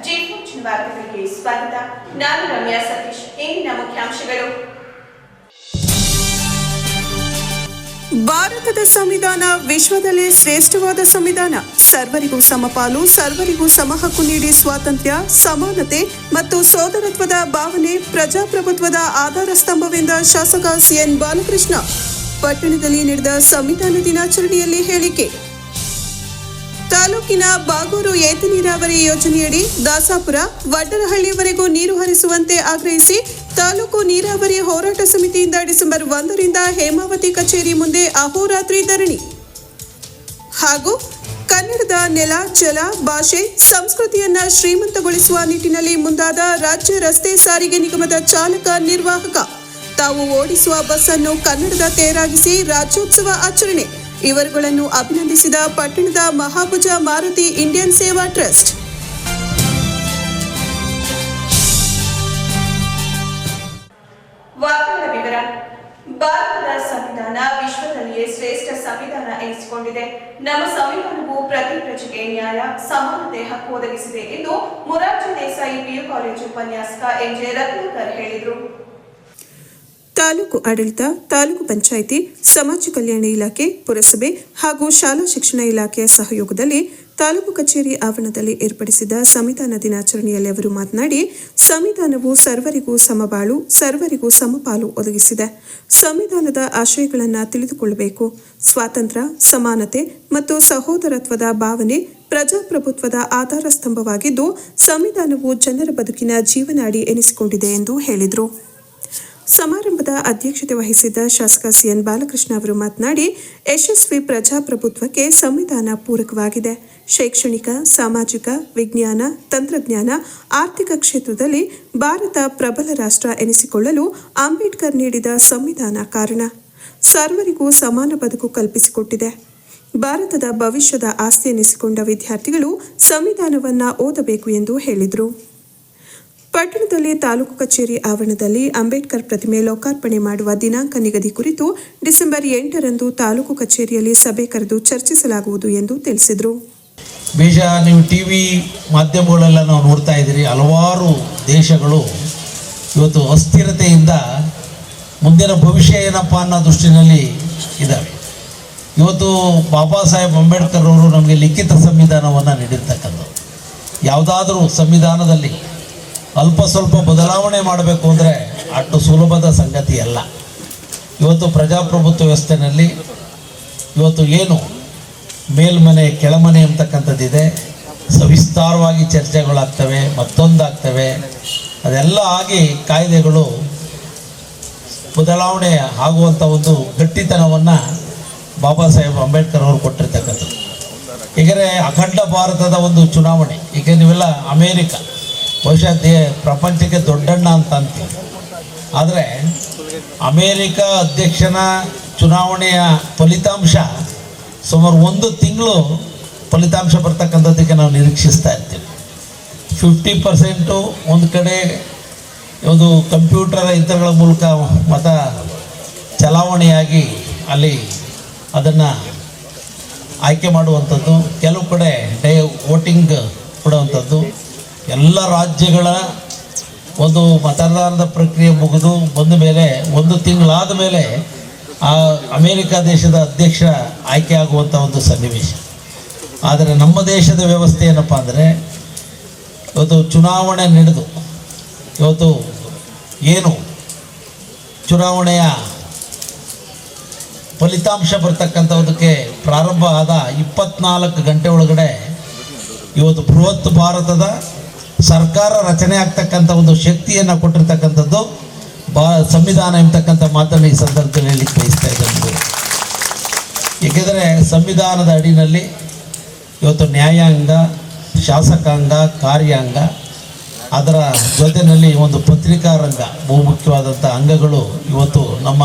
ಜಿ4 ವಾರ್ತೆಗಳಿಗೆ ಸ್ವಾಗತ. ನಾನು ರಮ್ಯಾ ಸತೀಶ್. ಇಂದಿನ ಮುಖ್ಯಾಂಶಗಳು. ಭಾರತದ ಸಂವಿಧಾನ ವಿಶ್ವದಲ್ಲೇ ಶ್ರೇಷ್ಠವಾದ ಸಂವಿಧಾನ. ಸರ್ವರಿಗೂ ಸಮಪಾಲು, ಸರ್ವರಿಗೂ ಸಮಹಕ್ಕು ನೀಡಿ ಸ್ವಾತಂತ್ರ್ಯ, ಸಮಾನತೆ ಮತ್ತು ಸೋದರತ್ವದ ಭಾವನೆ ಪ್ರಜಾಪ್ರಭುತ್ವದ ಆಧಾರ ಸ್ತಂಭವೆಂದ ಶಾಸಕ ಸಿಎನ್ ಬಾಲಕೃಷ್ಣ ಪಟ್ಟಣದಲ್ಲಿ ನಡೆದ ಸಂವಿಧಾನ ದಿನಾಚರಣೆಯಲ್ಲಿ ಹೇಳಿಕೆ. ತಾಲೂಕಿನ ಬಾಗೂರು ಏತ ನೀರಾವರಿ ಯೋಜನೆಯಡಿ ದಾಸಾಪುರ ವಡ್ಡರಹಳ್ಳಿಯವರೆಗೂ ನೀರು ಹರಿಸುವಂತೆ ಆಗ್ರಹಿಸಿ ತಾಲೂಕು ನೀರಾವರಿ ಹೋರಾಟ ಸಮಿತಿಯಿಂದ ಡಿಸೆಂಬರ್ 1ರಿಂದ ಹೇಮಾವತಿ ಕಚೇರಿ ಮುಂದೆ ಅಹೋರಾತ್ರಿ ಧರಣಿ. ಹಾಗೂ ಕನ್ನಡದ ನೆಲ, ಜಲ, ಭಾಷೆ, ಸಂಸ್ಕೃತಿಯನ್ನ ಶ್ರೀಮಂತಗೊಳಿಸುವ ನಿಟ್ಟಿನಲ್ಲಿ ಮುಂದಾದ ರಾಜ್ಯ ರಸ್ತೆ ಸಾರಿಗೆ ನಿಗಮದ ಚಾಲಕ ನಿರ್ವಾಹಕ ತಾವು ಓಡಿಸುವ ಬಸ್ ಅನ್ನು ಕನ್ನಡದ ತೇರಾಗಿಸಿ ರಾಜ್ಯೋತ್ಸವ ಆಚರಣೆ. ಇವರುಗಳನ್ನು ಅಭಿನಂದಿಸಿದ ಪಟ್ಟಣದ ಮಹಾಭುಜ ಮಾರುತಿ ಇಂಡಿಯನ್ ಸೇವಾ ಟ್ರಸ್ಟ್. ವಾರ್ತೆಗಳ ವಿವರ. ಭಾರತದ ಸಂವಿಧಾನ ವಿಶ್ವದಲ್ಲಿಯೇ ಶ್ರೇಷ್ಠ ಸಂವಿಧಾನ ಎನಿಸಿಕೊಂಡಿದೆ. ನಮ್ಮ ಸಂವಿಧಾನವು ಪ್ರತಿ ಪ್ರಜೆಗೆ ನ್ಯಾಯ, ಸಮಾನತೆ ಹಕ್ಕು ಒದಗಿಸಿದೆ ಎಂದು ಮೊರಾರ್ಜಿ ದೇಸಾಯಿ ಪಿಯು ಕಾಲೇಜು ಉಪನ್ಯಾಸಕ ಎನ್.ಜೆ. ರತ್ನಾಕರ್ ಹೇಳಿದರು. ತಾಲೂಕು ಆಡಳಿತ, ತಾಲೂಕು ಪಂಚಾಯಿತಿ, ಸಮಾಜ ಕಲ್ಯಾಣ ಇಲಾಖೆ, ಪುರಸಭೆ ಹಾಗೂ ಶಾಲಾ ಶಿಕ್ಷಣ ಇಲಾಖೆಯ ಸಹಯೋಗದಲ್ಲಿ ತಾಲೂಕು ಕಚೇರಿ ಆವರಣದಲ್ಲಿ ಏರ್ಪಡಿಸಿದ ಸಂವಿಧಾನ ದಿನಾಚರಣೆಯಲ್ಲಿ ಅವರು ಮಾತನಾಡಿ, ಸಂವಿಧಾನವು ಸರ್ವರಿಗೂ ಸಮಬಾಳು, ಸರ್ವರಿಗೂ ಸಮಪಾಲು ಒದಗಿಸಿದೆ. ಸಂವಿಧಾನದ ಆಶಯಗಳನ್ನು ತಿಳಿದುಕೊಳ್ಳಬೇಕು. ಸ್ವಾತಂತ್ರ್ಯ, ಸಮಾನತೆ ಮತ್ತು ಸಹೋದರತ್ವದ ಭಾವನೆ ಪ್ರಜಾಪ್ರಭುತ್ವದ ಆಧಾರ ಸ್ತಂಭವಾಗಿದ್ದು, ಸಂವಿಧಾನವು ಜನರ ಬದುಕಿನ ಜೀವನಾಡಿ ಎನಿಸಿಕೊಂಡಿದೆ ಎಂದು ಹೇಳಿದರು. ಸಮಾರಂಭದ ಅಧ್ಯಕ್ಷತೆ ವಹಿಸಿದ್ದ ಶಾಸಕ ಸಿಎನ್ ಬಾಲಕೃಷ್ಣ ಅವರು ಮಾತನಾಡಿ, ಯಶಸ್ವಿ ಪ್ರಜಾಪ್ರಭುತ್ವಕ್ಕೆ ಸಂವಿಧಾನ ಪೂರಕವಾಗಿದೆ. ಶೈಕ್ಷಣಿಕ, ಸಾಮಾಜಿಕ, ವಿಜ್ಞಾನ, ತಂತ್ರಜ್ಞಾನ, ಆರ್ಥಿಕ ಕ್ಷೇತ್ರದಲ್ಲಿ ಭಾರತ ಪ್ರಬಲ ರಾಷ್ಟ್ರ ಎನಿಸಿಕೊಳ್ಳಲು ಅಂಬೇಡ್ಕರ್ ನೀಡಿದ ಸಂವಿಧಾನ ಕಾರಣ. ಸರ್ವರಿಗೂ ಸಮಾನ ಬದುಕು ಕಲ್ಪಿಸಿಕೊಟ್ಟಿದೆ. ಭಾರತದ ಭವಿಷ್ಯದ ಆಸ್ತಿ ಎನಿಸಿಕೊಂಡ ವಿದ್ಯಾರ್ಥಿಗಳು ಸಂವಿಧಾನವನ್ನು ಓದಬೇಕು ಎಂದು ಹೇಳಿದರು. ಪಟ್ಟಣದಲ್ಲಿ ತಾಲೂಕು ಕಚೇರಿ ಆವರಣದಲ್ಲಿ ಅಂಬೇಡ್ಕರ್ ಪ್ರತಿಮೆ ಲೋಕಾರ್ಪಣೆ ಮಾಡುವ ದಿನಾಂಕ ನಿಗದಿ ಕುರಿತು ಡಿಸೆಂಬರ್ 8ರಂದು ತಾಲೂಕು ಕಚೇರಿಯಲ್ಲಿ ಸಭೆ ಕರೆದು ಚರ್ಚಿಸಲಾಗುವುದು ಎಂದು ತಿಳಿಸಿದರು. ನೀವು ಟಿವಿ ಮಾಧ್ಯಮಗಳೆಲ್ಲ ನಾವು ನೋಡ್ತಾ ಇದ್ದೀರಿ, ಹಲವಾರು ದೇಶಗಳು ಇವತ್ತು ಅಸ್ಥಿರತೆಯಿಂದ ಮುಂದಿನ ಭವಿಷ್ಯ ಏನಪ್ಪ ಅನ್ನೋ ದೃಷ್ಟಿನಲ್ಲಿ ಇದ್ದಾವೆ. ಇವತ್ತು ಬಾಬಾ ಸಾಹೇಬ್ ಅಂಬೇಡ್ಕರ್ ಅವರು ನಮಗೆ ಲಿಖಿತ ಸಂವಿಧಾನವನ್ನು ನೀಡಿರ್ತಕ್ಕಂಥದ್ದು. ಯಾವುದಾದ್ರೂ ಸಂವಿಧಾನದಲ್ಲಿ ಅಲ್ಪ ಸ್ವಲ್ಪ ಬದಲಾವಣೆ ಮಾಡಬೇಕು ಅಂದರೆ ಅಷ್ಟು ಸುಲಭದ ಸಂಗತಿ ಅಲ್ಲ. ಇವತ್ತು ಪ್ರಜಾಪ್ರಭುತ್ವ ವ್ಯವಸ್ಥೆಯಲ್ಲಿ ಇವತ್ತು ಏನು ಮೇಲ್ಮನೆ ಕೆಳಮನೆ ಅಂತಕ್ಕಂಥದ್ದಿದೆ, ಸವಿಸ್ತಾರವಾಗಿ ಚರ್ಚೆಗಳಾಗ್ತವೆ, ಮತ್ತೊಂದಾಗ್ತವೆ. ಅದೆಲ್ಲ ಆಗಿ ಕಾಯ್ದೆಗಳು ಬದಲಾವಣೆ ಆಗುವಂಥ ಒಂದು ಗಟ್ಟಿತನವನ್ನು ಬಾಬಾ ಸಾಹೇಬ್ ಅಂಬೇಡ್ಕರ್ ಅವರು ಕೊಟ್ಟಿರ್ತಕ್ಕಂಥದ್ದು. ಈಗಲೇ ಅಖಂಡ ಭಾರತದ ಒಂದು ಚುನಾವಣೆ, ಈಗ ನೀವೆಲ್ಲ ಅಮೇರಿಕ ಬಹುಶಃ ಪ್ರಪಂಚಕ್ಕೆ ದೊಡ್ಡಣ್ಣ ಅಂತ ಅಂತೀವಿ. ಆದರೆ ಅಮೇರಿಕ ಅಧ್ಯಕ್ಷನ ಚುನಾವಣೆಯ ಫಲಿತಾಂಶ ಸುಮಾರು 1 ತಿಂಗಳು ಫಲಿತಾಂಶ ಬರ್ತಕ್ಕಂಥದ್ದಕ್ಕೆ ನಾವು ನಿರೀಕ್ಷಿಸ್ತಾ ಇರ್ತೀವಿ. 50% ಒಂದು ಕಡೆ ಒಂದು ಕಂಪ್ಯೂಟರ್ ಯಂತ್ರಗಳ ಮೂಲಕ ಮತ ಚಲಾವಣೆಯಾಗಿ ಅಲ್ಲಿ ಅದನ್ನು ಆಯ್ಕೆ ಮಾಡುವಂಥದ್ದು, ಕೆಲವು ಕಡೆ ವೋಟಿಂಗ್ ಕೊಡುವಂಥದ್ದು. ಎಲ್ಲ ರಾಜ್ಯಗಳ ಒಂದು ಮತದಾನದ ಪ್ರಕ್ರಿಯೆ ಮುಗಿದು ಬಂದ ಮೇಲೆ 1 ತಿಂಗಳಾದ ಮೇಲೆ ಆ ಅಮೇರಿಕ ದೇಶದ ಅಧ್ಯಕ್ಷ ಆಯ್ಕೆ ಆಗುವಂಥ ಒಂದು ಸನ್ನಿವೇಶ. ಆದರೆ ನಮ್ಮ ದೇಶದ ವ್ಯವಸ್ಥೆ ಏನಪ್ಪ ಅಂದರೆ, ಇವತ್ತು ಚುನಾವಣೆ ನಡೆದು ಇವತ್ತು ಏನು ಚುನಾವಣೆಯ ಫಲಿತಾಂಶ ಬರ್ತಕ್ಕಂಥದಕ್ಕೆ ಪ್ರಾರಂಭ ಆದ 24 ಗಂಟೆ ಒಳಗಡೆ ಇವತ್ತು ಬೃಹತ್ ಭಾರತದ ಸರ್ಕಾರ ರಚನೆ ಆಗ್ತಕ್ಕಂಥ ಒಂದು ಶಕ್ತಿಯನ್ನು ಕೊಟ್ಟಿರ್ತಕ್ಕಂಥದ್ದು ಸಂವಿಧಾನ ಎಂಬತಕ್ಕಂಥ ಮಾತನ್ನು ಈ ಸಂದರ್ಭದಲ್ಲಿ ಹೇಳಲಿಕ್ಕೆ ಬಯಸ್ತಾ ಇದ್ದಂಥದ್ದು. ಏಕೆಂದರೆ ಸಂವಿಧಾನದ ಅಡಿನಲ್ಲಿ ಇವತ್ತು ನ್ಯಾಯಾಂಗ, ಶಾಸಕಾಂಗ, ಕಾರ್ಯಾಂಗ, ಅದರ ಜೊತೆಯಲ್ಲಿ ಒಂದು ಪತ್ರಿಕಾ ರಂಗ, ಬಹುಮುಖ್ಯವಾದಂಥ ಅಂಗಗಳು ಇವತ್ತು ನಮ್ಮ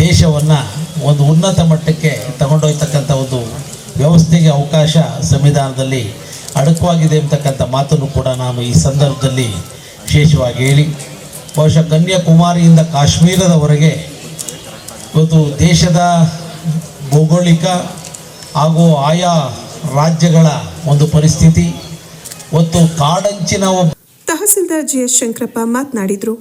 ದೇಶವನ್ನು ಒಂದು ಉನ್ನತ ಮಟ್ಟಕ್ಕೆ ತಗೊಂಡೊಯ್ತಕ್ಕಂಥ ಒಂದು ವ್ಯವಸ್ಥೆಗೆ ಅವಕಾಶ ಸಂವಿಧಾನದಲ್ಲಿ ಅಡಕವಾಗಿದೆ ಅಂತಕ್ಕಂಥ ಮಾತನ್ನು ಕೂಡ ನಾನು ಈ ಸಂದರ್ಭದಲ್ಲಿ ವಿಶೇಷವಾಗಿ ಹೇಳಿ, ಬಹುಶಃ ಕನ್ಯಾಕುಮಾರಿಯಿಂದ ಕಾಶ್ಮೀರದವರೆಗೆ ಇವತ್ತು ದೇಶದ ಭೌಗೋಳಿಕ ಹಾಗೂ ಆಯಾ ರಾಜ್ಯಗಳ ಒಂದು ಪರಿಸ್ಥಿತಿ, ಒತ್ತು ಕಾಡಂಚಿನ ತಹಸೀಲ್ದಾರ್ ಜಿಎಸ್ ಶಂಕರಪ್ಪ ಮಾತನಾಡಿದರು.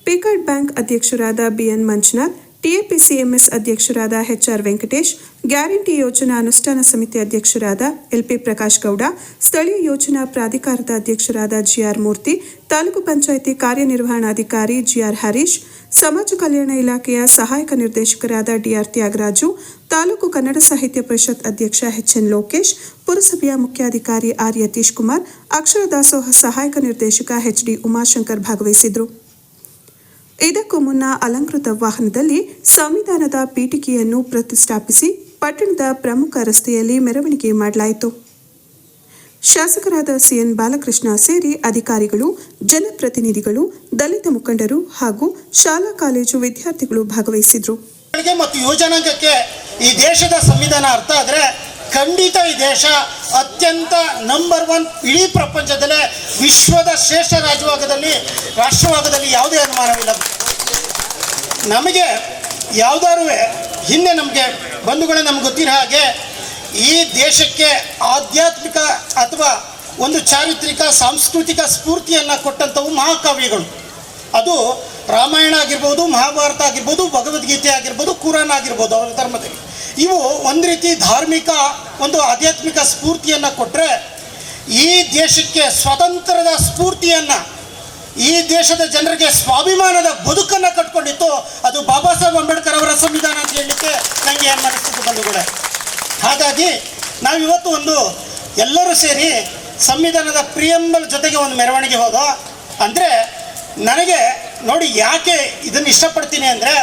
ಪಿಕಾರ್ಡ್ ಬ್ಯಾಂಕ್ ಅಧ್ಯಕ್ಷರಾದ ಬಿಎನ್ ಮಂಜುನಾಥ್, ಟಿಎಪಿಸಿಎಂಎಸ್ ಅಧ್ಯಕ್ಷರಾದ ಎಚ್ಆರ್ ವೆಂಕಟೇಶ್, ಗ್ಯಾರಂಟಿ ಯೋಜನಾ ಅನುಷ್ಠಾನ ಸಮಿತಿ ಅಧ್ಯಕ್ಷರಾದ ಎಲ್ಪಿ ಪ್ರಕಾಶ್ ಗೌಡ, ಸ್ಥಳೀಯ ಯೋಜನಾ ಪ್ರಾಧಿಕಾರದ ಅಧ್ಯಕ್ಷರಾದ ಜಿಆರ್ ಮೂರ್ತಿ, ತಾಲೂಕು ಪಂಚಾಯಿತಿ ಕಾರ್ಯನಿರ್ವಹಣಾಧಿಕಾರಿ ಜಿಆರ್ ಹರೀಶ್, ಸಮಾಜ ಕಲ್ಯಾಣ ಇಲಾಖೆಯ ಸಹಾಯಕ ನಿರ್ದೇಶಕರಾದ ಡಿಆರ್ ತ್ಯಾಗರಾಜು, ತಾಲೂಕು ಕನ್ನಡ ಸಾಹಿತ್ಯ ಪರಿಷತ್ ಅಧ್ಯಕ್ಷ ಎಚ್ಎನ್ ಲೋಕೇಶ್, ಪುರಸಭೆಯ ಮುಖ್ಯಾಧಿಕಾರಿ ಆರ್ ಯತೀಶ್ ಕುಮಾರ್, ಅಕ್ಷರ ದಾಸೋಹ ಸಹಾಯಕ ನಿರ್ದೇಶಕ ಎಚ್ಡಿ ಉಮಾಶಂಕರ್ ಭಾಗವಹಿಸಿದರು. ಇದಕ್ಕೂ ಮುನ್ನ ಅಲಂಕೃತ ವಾಹನದಲ್ಲಿ ಸಂವಿಧಾನದ ಪೀಠಿಕೆಯನ್ನು ಪ್ರತಿಷ್ಠಾಪಿಸಿ ಪಟ್ಟಣದ ಪ್ರಮುಖ ರಸ್ತೆಯಲ್ಲಿ ಮೆರವಣಿಗೆ ಮಾಡಲಾಯಿತು. ಶಾಸಕರಾದ ಸಿಎನ್ ಬಾಲಕೃಷ್ಣ ಸೇರಿ ಅಧಿಕಾರಿಗಳು, ಜನಪ್ರತಿನಿಧಿಗಳು, ದಲಿತ ಮುಖಂಡರು ಹಾಗೂ ಶಾಲಾ ಕಾಲೇಜು ವಿದ್ಯಾರ್ಥಿಗಳು ಭಾಗವಹಿಸಿದರು. ಮತ್ತು ಯುವಜನಾಂಗಕ್ಕೆ ಈ ದೇಶದ ಸಂವಿಧಾನ ಅರ್ಥ ಆದರೆ ಖಂಡಿತ ಈ ದೇಶ ಅತ್ಯಂತ ನಂಬರ್ 1 ಇಡೀ ಪ್ರಪಂಚದಲ್ಲೇ ವಿಶ್ವದ ಶ್ರೇಷ್ಠ ರಾಷ್ಟ್ರವಾಗದಲ್ಲಿ ಯಾವುದೇ ಅನುಮಾನವಿಲ್ಲ. ನಮಗೆ ಯಾವುದಾದ್ರು ಹಿಂದೆ ನಮಗೆ ಬಂಧುಗಳೇ ನಮ್ಗೆ ಗೊತ್ತಿರೋ ಹಾಗೆ ಈ ದೇಶಕ್ಕೆ ಆಧ್ಯಾತ್ಮಿಕ ಅಥವಾ ಒಂದು ಚಾರಿತ್ರಿಕ ಸಾಂಸ್ಕೃತಿಕ ಸ್ಫೂರ್ತಿಯನ್ನು ಕೊಟ್ಟಂಥವು ಮಹಾಕಾವ್ಯಗಳು. ಅದು ರಾಮಾಯಣ ಆಗಿರ್ಬೋದು, ಮಹಾಭಾರತ ಆಗಿರ್ಬೋದು, ಭಗವದ್ಗೀತೆ ಆಗಿರ್ಬೋದು, ಕುರಾನ್ ಆಗಿರ್ಬೋದು, ಅವರ ಧರ್ಮದಲ್ಲಿ ಇವು ಒಂದು ರೀತಿ ಧಾರ್ಮಿಕ ಒಂದು ಆಧ್ಯಾತ್ಮಿಕ ಸ್ಫೂರ್ತಿಯನ್ನು ಕೊಟ್ಟರೆ, ಈ ದೇಶಕ್ಕೆ ಸ್ವತಂತ್ರದ ಸ್ಫೂರ್ತಿಯನ್ನು, ಈ ದೇಶದ ಜನರಿಗೆ ಸ್ವಾಭಿಮಾನದ ಬದುಕನ್ನು ಕಟ್ಕೊಂಡಿತ್ತು ಅದು ಬಾಬಾ ಸಾಹೇಬ್ ಅಂಬೇಡ್ಕರ್ ಅವರ ಸಂವಿಧಾನ ಅಂತ ಹೇಳಲಿಕ್ಕೆ ನನಗೆ ಅನಿಸ್ತಿತ್ತು ಬಂಧುಗಳೇ. ಹಾಗಾಗಿ ನಾವಿವತ್ತು ಒಂದು ಎಲ್ಲರೂ ಸೇರಿ ಸಂವಿಧಾನದ ಪ್ರಿಯಂಬಲ್ ಜೊತೆಗೆ ಒಂದು ಮೆರವಣಿಗೆ ಹೋದೋ ಅಂದರೆ ನನಗೆ ನೋಡಿ ಯಾಕೆ ಇದನ್ನು ಇಷ್ಟಪಡ್ತೀನಿ ಅಂದರೆ,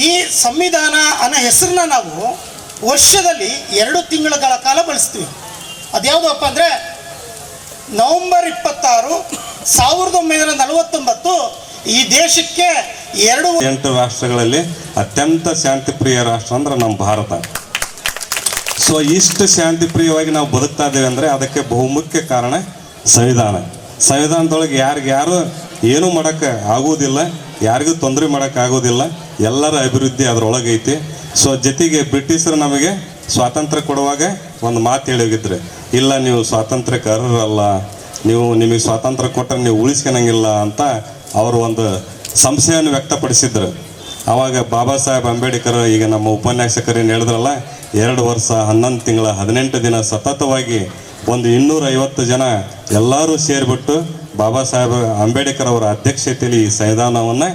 ಈ ಸಂವಿಧಾನ ಅನ್ನೋ ಹೆಸರನ್ನ ನಾವು ವರ್ಷದಲ್ಲಿ 2 ತಿಂಗಳ ಕಾಲ ಬಳಸ್ತೀವಿ. ಅದ್ಯಾವುದಪ್ಪ ಅಂದರೆ ನವೆಂಬರ್ 26, 1949 ಈ ದೇಶಕ್ಕೆ 8 ರಾಷ್ಟ್ರಗಳಲ್ಲಿ ಅತ್ಯಂತ ಶಾಂತಿಪ್ರಿಯ ರಾಷ್ಟ್ರ ಅಂದ್ರೆ ನಮ್ಮ ಭಾರತ. ಸೊ ಇಷ್ಟು ಶಾಂತಿಪ್ರಿಯವಾಗಿ ನಾವು ಬದುಕ್ತಾ ಇದ್ದೇವೆ ಅಂದರೆ ಅದಕ್ಕೆ ಬಹುಮುಖ್ಯ ಕಾರಣ ಸಂವಿಧಾನ. ಸಂವಿಧಾನದೊಳಗೆ ಯಾರು ಏನೂ ಮಾಡೋಕ್ಕೆ ಆಗೋದಿಲ್ಲ, ಯಾರಿಗೂ ತೊಂದರೆ ಮಾಡೋಕ್ಕೆ ಆಗೋದಿಲ್ಲ, ಎಲ್ಲರ ಅಭಿವೃದ್ಧಿ ಅದರೊಳಗೈತಿ. ಸೊ ಜೊತೆಗೆ ಬ್ರಿಟಿಷರು ನಮಗೆ ಸ್ವಾತಂತ್ರ್ಯ ಕೊಡುವಾಗ ಒಂದು ಮಾತು ಹೇಳಿಗಿದ್ರೆ, ಇಲ್ಲ ನೀವು ಸ್ವಾತಂತ್ರ್ಯಕ್ಕೆ ಅರ್ಹರಲ್ಲ, ನಿಮಗೆ ಸ್ವಾತಂತ್ರ್ಯ ಕೊಟ್ಟರೆ ನೀವು ಉಳಿಸ್ಕೊಳಂಗಿಲ್ಲ ಅಂತ ಅವರು ಒಂದು ಸಂಶಯವನ್ನು ವ್ಯಕ್ತಪಡಿಸಿದ್ರು. ಆವಾಗ ಬಾಬಾ ಸಾಹೇಬ್ ಅಂಬೇಡ್ಕರ್ ಈಗ ನಮ್ಮ ಉಪನ್ಯಾಸಕರೇನು ಹೇಳಿದ್ರಲ್ಲ, 2 ವರ್ಷ 11 ತಿಂಗಳ 18 ದಿನ ಸತತವಾಗಿ ಒಂದು 250 ಜನ ಎಲ್ಲರೂ ಸೇರಿಬಿಟ್ಟು ಬಾಬಾ ಸಾಹೇಬ್ ಅಂಬೇಡ್ಕರ್ ಅವರ ಅಧ್ಯಕ್ಷತೆಯಲ್ಲಿ ಈ ಸಂವಿಧಾನವನ್ನು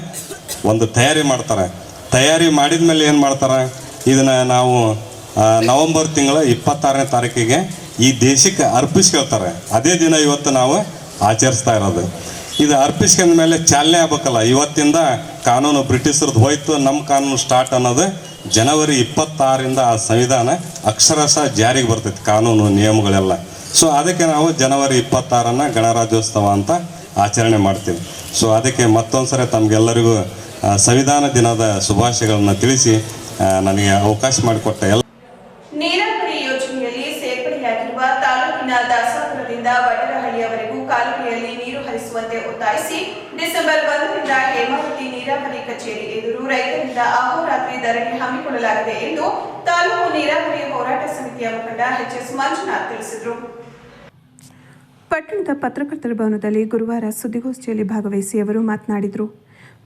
ಒಂದು ತಯಾರಿ ಮಾಡ್ತಾರೆ. ತಯಾರಿ ಮಾಡಿದ ಮೇಲೆ ಏನು ಮಾಡ್ತಾರೆ, ಇದನ್ನು ನಾವು ನವೆಂಬರ್ ತಿಂಗಳ 26ನೇ ತಾರೀಕಿಗೆ ಈ ದೇಶಕ್ಕೆ ಅರ್ಪಿಸ್ಕೊಳ್ತಾರೆ. ಅದೇ ದಿನ ಇವತ್ತು ನಾವು ಆಚರಿಸ್ತಾ ಇರೋದು. ಇದು ಅರ್ಪಿಸ್ಕೊಂಡ ಮೇಲೆ ಚಾಲನೆ ಆಗ್ಬೇಕಲ್ಲ. ಇವತ್ತಿಂದ ಕಾನೂನು ಬ್ರಿಟಿಷರದ್ದು ಹೋಯ್ತು, ನಮ್ಮ ಕಾನೂನು ಸ್ಟಾರ್ಟ್ ಅನ್ನೋದು ಜನವರಿ 26ರಿಂದ ಆ ಸಂವಿಧಾನ ಅಕ್ಷರಶಃ ಜಾರಿಗೆ ಬರ್ತೈತೆ, ಕಾನೂನು ನಿಯಮಗಳೆಲ್ಲ. ಸೊ ಅದಕ್ಕೆ ನಾವು ಜನವರಿ 26 ಗಣರಾಜ್ಯೋತ್ಸವ ಅಂತ ಆಚರಣೆ ಮಾಡ್ತೀವಿ. ಸೊ ಅದಕ್ಕೆ ಮತ್ತೊಂದು ಸರಿ ತಮಗೆಲ್ಲರಿಗೂ ಸಂವಿಧಾನ ದಿನದ ಶುಭಾಶಯಗಳನ್ನು ತಿಳಿಸಿ ನನಗೆ ಅವಕಾಶ ಮಾಡಿಕೊಟ್ಟ ಎಲ್ಲ ನೀರಾವರಿ ಯೋಜನೆಯಲ್ಲಿ ಸೇರ್ಪಡೆಯಾಗಿರುವ ತಾಲೂಕಿನ ದಾಸಾಪುರದಿಂದ ವಡರಹಳ್ಳಿಯವರೆಗೂ ಕಾಲುವೆಯಲ್ಲಿ ನೀರು ಹರಿಸುವಂತೆ ಒತ್ತಾಯಿಸಿ ಡಿಸೆಂಬರ್ 1ರಿಂದ ಹೇಮಾವತಿ ನೀರಾವರಿ ಕಚೇರಿ ಎದುರು ರೈತರಿಂದ ಅಹೋರಾತ್ರಿ ಧರಣಿ ಹಮ್ಮಿಕೊಳ್ಳಲಾಗಿದೆ ಎಂದು ತಾಲೂಕು ನೀರಾವರಿ ಹೋರಾಟ ಸಮಿತಿಯ ಮುಖಂಡ ಎಚ್ಎಸ್ ಮಂಜುನಾಥ್ ತಿಳಿಸಿದರು. ಪಟ್ಟಣದ ಪತ್ರಕರ್ತರ ಭವನದಲ್ಲಿ ಗುರುವಾರ ಸುದ್ದಿಗೋಷ್ಠಿಯಲ್ಲಿ ಭಾಗವಹಿಸಿ ಅವರು ಮಾತನಾಡಿದರು.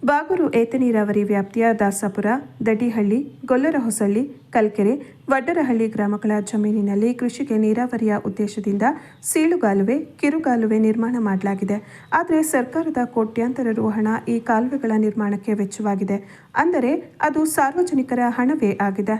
ಬಾಗೂರು ಏತ ನೀರಾವರಿ ವ್ಯಾಪ್ತಿಯ ದಾಸಾಪುರ, ದಡ್ಡಿಹಳ್ಳಿ, ಗೊಲ್ಲರಹೊಸಳ್ಳಿ, ಕಲ್ಕೆರೆ, ವಡ್ಡರಹಳ್ಳಿ ಗ್ರಾಮಗಳ ಜಮೀನಿನಲ್ಲಿ ಕೃಷಿಗೆ ನೀರಾವರಿಯ ಉದ್ದೇಶದಿಂದ ಸೀಳುಗಾಲುವೆ, ಕಿರುಗಾಲುವೆ ನಿರ್ಮಾಣ ಮಾಡಲಾಗಿದೆ. ಆದರೆ ಸರ್ಕಾರದ ಕೋಟ್ಯಾಂತರ ರು ಹಣ ಈ ಕಾಲುವೆಗಳ ನಿರ್ಮಾಣಕ್ಕೆ ವೆಚ್ಚವಾಗಿದೆ. ಅಂದರೆ ಅದು ಸಾರ್ವಜನಿಕರ ಹಣವೇ ಆಗಿದೆ.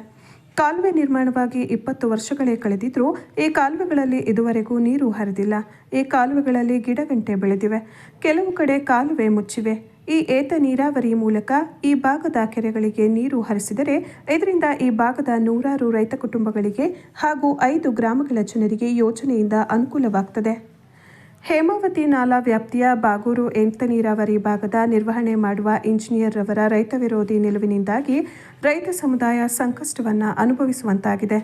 ಕಾಲುವೆ ನಿರ್ಮಾಣವಾಗಿ 20 ವರ್ಷಗಳೇ ಕಳೆದಿದ್ರೂ ಈ ಕಾಲುವೆಗಳಲ್ಲಿ ಇದುವರೆಗೂ ನೀರು ಹರಿದಿಲ್ಲ. ಈ ಕಾಲುವೆಗಳಲ್ಲಿ ಗಿಡಗಂಟೆ ಬೆಳೆದಿವೆ. ಕೆಲವು ಕಡೆ ಕಾಲುವೆ ಮುಚ್ಚಿವೆ. ಈ ಏತ ನೀರಾವರಿ ಮೂಲಕ ಈ ಭಾಗದ ಕೆರೆಗಳಿಗೆ ನೀರು ಹರಿಸಿದರೆ ಇದರಿಂದ ಈ ಭಾಗದ 100 ರೈತ ಕುಟುಂಬಗಳಿಗೆ ಹಾಗೂ 5 ಗ್ರಾಮಗಳ ಜನರಿಗೆ ಯೋಜನೆಯಿಂದ ಅನುಕೂಲವಾಗುತ್ತದೆ. ಹೇಮಾವತಿ ನಾಲಾ ವ್ಯಾಪ್ತಿಯ ಬಾಗೂರು ಏತ ನೀರಾವರಿ ಭಾಗದ ನಿರ್ವಹಣೆ ಮಾಡುವ ಇಂಜಿನಿಯರ್ ರವರ ರೈತ ವಿರೋಧಿ ನಿಲುವಿನಿಂದಾಗಿ ರೈತ ಸಮುದಾಯ ಸಂಕಷ್ಟವನ್ನು ಅನುಭವಿಸುವಂತಾಗಿದೆ.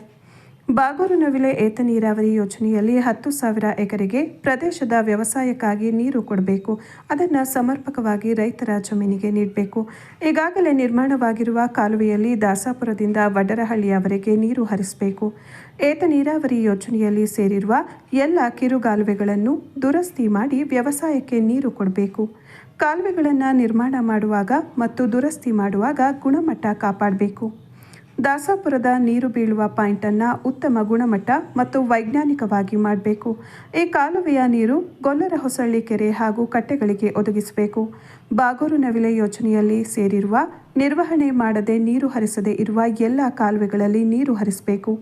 ಬಾಗೂರು ನವಿಲೆ ಏತ ನೀರಾವರಿ ಯೋಜನೆಯಲ್ಲಿ 10,000 ಎಕರೆಗೆ ಪ್ರದೇಶದ ವ್ಯವಸಾಯಕ್ಕಾಗಿ ನೀರು ಕೊಡಬೇಕು. ಅದನ್ನು ಸಮರ್ಪಕವಾಗಿ ರೈತರ ಜಮೀನಿಗೆ ನೀಡಬೇಕು. ಈಗಾಗಲೇ ನಿರ್ಮಾಣವಾಗಿರುವ ಕಾಲುವೆಯಲ್ಲಿ ದಾಸಾಪುರದಿಂದ ವಡ್ಡರಹಳ್ಳಿಯವರೆಗೆ ನೀರು ಹರಿಸಬೇಕು. ಏತ ನೀರಾವರಿ ಯೋಜನೆಯಲ್ಲಿ ಸೇರಿರುವ ಎಲ್ಲ ಕಿರುಗಾಲುವೆಗಳನ್ನು ದುರಸ್ತಿ ಮಾಡಿ ವ್ಯವಸಾಯಕ್ಕೆ ನೀರು ಕೊಡಬೇಕು. ಕಾಲುವೆಗಳನ್ನು ನಿರ್ಮಾಣ ಮಾಡುವಾಗ ಮತ್ತು ದುರಸ್ತಿ ಮಾಡುವಾಗ ಗುಣಮಟ್ಟ ಕಾಪಾಡಬೇಕು. ದಾಸಾಪುರದ ನೀರು ಬೀಳುವ ಪಾಯಿಂಟನ್ನು ಉತ್ತಮ ಗುಣಮಟ್ಟ ಮತ್ತು ವೈಜ್ಞಾನಿಕವಾಗಿ ಮಾಡಬೇಕು. ಈ ಕಾಲುವೆಯ ನೀರು ಗೊಲ್ಲರಹೊಸಳ್ಳಿ ಕೆರೆ ಹಾಗೂ ಕಟ್ಟೆಗಳಿಗೆ ಒದಗಿಸಬೇಕು. ಬಾಗೂರು ನವಿಲೆ ಯೋಜನೆಯಲ್ಲಿ ಸೇರಿರುವ ನಿರ್ವಹಣೆ ಮಾಡದೆ ನೀರು ಹರಿಸದೇ ಇರುವ ಎಲ್ಲ ಕಾಲುವೆಗಳಲ್ಲಿ ನೀರು ಹರಿಸಬೇಕು.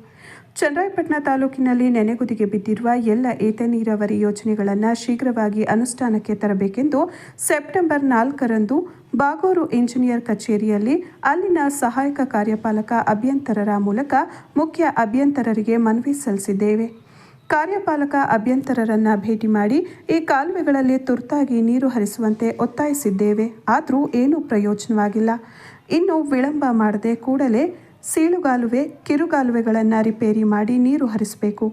ಚನ್ನರಾಯಪಟ್ಟಣ ತಾಲೂಕಿನಲ್ಲಿ ನೆನೆಗುದಿಗೆ ಬಿದ್ದಿರುವ ಎಲ್ಲ ಏತ ನೀರಾವರಿ ಯೋಜನೆಗಳನ್ನು ಶೀಘ್ರವಾಗಿ ಅನುಷ್ಠಾನಕ್ಕೆ ತರಬೇಕೆಂದು ಸೆಪ್ಟೆಂಬರ್ 4ರಂದು ಬಾಗೂರು ಇಂಜಿನಿಯರ್ ಕಚೇರಿಯಲ್ಲಿ ಅಲ್ಲಿನ ಸಹಾಯಕ ಕಾರ್ಯಪಾಲಕ ಅಭಿಯಂತರರ ಮೂಲಕ ಮುಖ್ಯ ಅಭಿಯಂತರರಿಗೆ ಮನವಿ ಸಲ್ಲಿಸಿದ್ದೇವೆ. ಕಾರ್ಯಪಾಲಕ ಅಭಿಯಂತರರನ್ನು ಭೇಟಿ ಮಾಡಿ ಈ ಕಾಲುವೆಗಳಲ್ಲಿ ತುರ್ತಾಗಿ ನೀರು ಹರಿಸುವಂತೆ ಒತ್ತಾಯಿಸಿದ್ದೇವೆ. ಆದರೂ ಏನೂ ಪ್ರಯೋಜನವಾಗಿಲ್ಲ. ಇನ್ನು ವಿಳಂಬ ಮಾಡದೆ ಕೂಡಲೇ ಸೀಳುಗಾಲುವೆ, ಕಿರುಗಾಲುವೆಗಳನ್ನು ರಿಪೇರಿ ಮಾಡಿ ನೀರು ಹರಿಸಬೇಕು.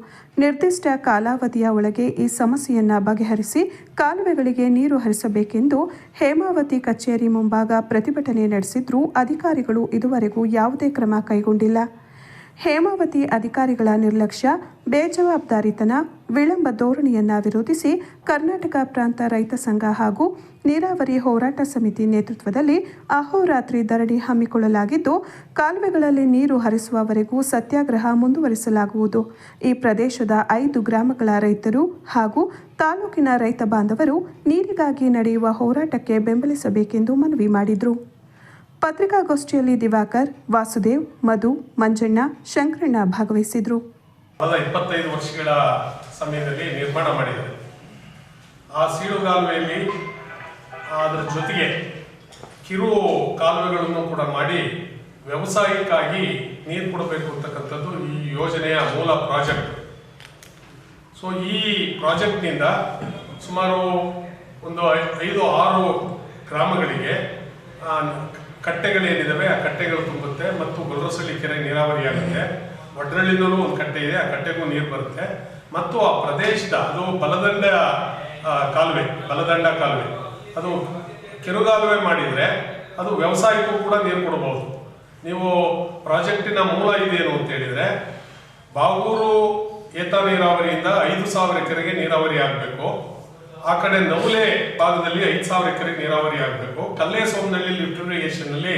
ನಿರ್ದಿಷ್ಟ ಕಾಲಾವಧಿಯ ಒಳಗೆ ಈ ಸಮಸ್ಯೆಯನ್ನು ಬಗೆಹರಿಸಿ ಕಾಲುವೆಗಳಿಗೆ ನೀರು ಹರಿಸಬೇಕೆಂದು ಹೇಮಾವತಿ ಕಚೇರಿ ಮುಂಭಾಗ ಪ್ರತಿಭಟನೆ ನಡೆಸಿದ್ರೂ ಅಧಿಕಾರಿಗಳು ಇದುವರೆಗೂ ಯಾವುದೇ ಕ್ರಮ ಕೈಗೊಂಡಿಲ್ಲ. ಹೇಮಾವತಿ ಅಧಿಕಾರಿಗಳ ನಿರ್ಲಕ್ಷ್ಯ, ಬೇಜವಾಬ್ದಾರಿತನ, ವಿಳಂಬ ಧೋರಣೆಯನ್ನು ವಿರೋಧಿಸಿ ಕರ್ನಾಟಕ ಪ್ರಾಂತ ರೈತ ಸಂಘ ಹಾಗೂ ನೀರಾವರಿ ಹೋರಾಟ ಸಮಿತಿ ನೇತೃತ್ವದಲ್ಲಿ ಅಹೋರಾತ್ರಿ ಧರಣಿ ಹಮ್ಮಿಕೊಳ್ಳಲಾಗಿದ್ದು, ಕಾಲುವೆಗಳಲ್ಲಿ ನೀರು ಹರಿಸುವವರೆಗೂ ಸತ್ಯಾಗ್ರಹ ಮುಂದುವರಿಸಲಾಗುವುದು. ಈ ಪ್ರದೇಶದ 5 ಗ್ರಾಮಗಳ ರೈತರು ಹಾಗೂ ತಾಲೂಕಿನ ರೈತ ಬಾಂಧವರು ನೀರಿಗಾಗಿ ನಡೆಯುವ ಹೋರಾಟಕ್ಕೆ ಬೆಂಬಲಿಸಬೇಕೆಂದು ಮನವಿ ಮಾಡಿದರು. ಪತ್ರಿಕಾಗೋಷ್ಠಿಯಲ್ಲಿ ದಿವಾಕರ್, ವಾಸುದೇವ್, ಮಧು, ಮಂಜಣ್ಣ, ಶಂಕರಣ್ಣ ಭಾಗವಹಿಸಿದರು. 25 ವರ್ಷಗಳ ಸಮಯದಲ್ಲಿ ನಿರ್ಮಾಣ ಮಾಡಿದ್ದಾರೆ. ಆ ಸೀಳುಗಾಲುವೆಯಲ್ಲಿ ಅದರ ಜೊತೆಗೆ ಕಿರು ಕಾಲುವೆಗಳನ್ನು ಕೂಡ ಮಾಡಿ ವ್ಯವಸಾಯಕ್ಕಾಗಿ ನೀರು ಕೊಡಬೇಕು ಅಂತಕ್ಕಂಥದ್ದು ಈ ಯೋಜನೆಯ ಮೂಲ ಪ್ರಾಜೆಕ್ಟ್. ಸೊ ಈ ಪ್ರಾಜೆಕ್ಟ್ನಿಂದ ಸುಮಾರು ಒಂದು 5-6 ಗ್ರಾಮಗಳಿಗೆ ಕಟ್ಟೆಗಳೇನಿದ್ದಾವೆ ಆ ಕಟ್ಟೆಗಳು ತುಂಬುತ್ತೆ ಮತ್ತು ಗೊಲ್ಲರಹೊಸಳ್ಳಿ ಕೆರೆ ನೀರಾವರಿ ಆಗುತ್ತೆ. ವಡ್ಡರಹಳ್ಳಿನಲ್ಲೂ ಒಂದು ಕಟ್ಟೆ ಇದೆ, ಆ ಕಟ್ಟೆಗೂ ನೀರು ಬರುತ್ತೆ. ಮತ್ತು ಆ ಪ್ರದೇಶದ ಅದು ಬಲದಂಡ ಕಾಲುವೆ ಅದು ಕಿರುಗಾಲುವೆ ಮಾಡಿದರೆ ಅದು ವ್ಯವಸಾಯಕ್ಕೂ ಕೂಡ ನೀರು ಕೊಡಬಹುದು. ನೀವು ಪ್ರಾಜೆಕ್ಟಿನ ಮೂಲ ಇದೇನು ಅಂತ ಹೇಳಿದರೆ, ಬಾಗೂರು ಏತ ನೀರಾವರಿಯಿಂದ 5,000 ಎಕರೆಗೆ ನೀರಾವರಿ ಆಗಬೇಕು. ಆ ಕಡೆ ನವುಲೆ ಭಾಗದಲ್ಲಿ 5,000 ಎಕರೆ ನೀರಾವರಿ ಆಗಬೇಕು. ಕಲ್ಲೇಸೋಮನಹಳ್ಳಿ ಲಿಫ್ಟ್ ಇರಿಗೇಷನ್ನಲ್ಲಿ